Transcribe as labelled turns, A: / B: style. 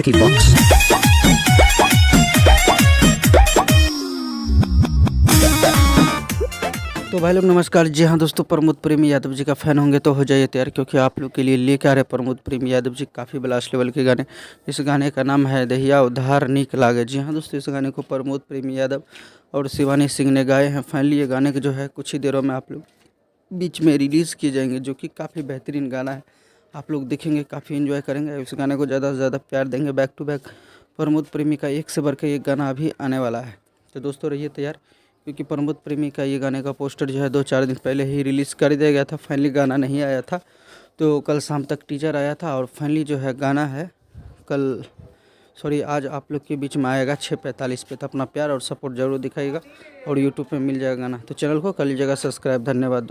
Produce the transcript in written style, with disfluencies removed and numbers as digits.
A: Vicky Box.
B: तो भाई लोग नमस्कार। जी हाँ दोस्तों, प्रमोद प्रेमी यादव जी का फ़ैन होंगे तो हो जाइए तैयार, क्योंकि आप लोग के लिए लेकर आ रहे प्रमोद प्रेमी यादव जी काफ़ी ब्लास्ट लेवल के गाने। इस गाने का नाम है दहिया उधार नीक लागे। जी हाँ दोस्तों, इस गाने को प्रमोद प्रेमी यादव और शिवानी सिंह ने गाए हैं। फाइनली ये गाने के जो है कुछ ही देरों में आप लोग बीच में रिलीज़ किए जाएंगे, जो कि काफ़ी बेहतरीन गाना है। आप लोग देखेंगे, काफ़ी एंजॉय करेंगे, इस गाने को ज़्यादा से ज़्यादा प्यार देंगे। बैक टू बैक प्रमोद प्रेमी का एक से बढ़ के एक गाना अभी आने वाला है। तो दोस्तों रहिए तैयार, क्योंकि प्रमोद प्रेमी का ये गाने का पोस्टर जो है 2-4 दिन पहले ही रिलीज़ कर दिया गया था। फाइनली गाना नहीं आया था, तो कल शाम तक टीजर आया था और फाइनली जो है गाना है कल, सॉरी आज आप लोग के बीच में आएगा 6:45 पे। तो अपना प्यार और सपोर्ट जरूर दिखाइएगा और यूट्यूब पे मिल जाएगा गाना। तो चैनल को कर लीजिएगा सब्सक्राइब। धन्यवाद दोस्तों।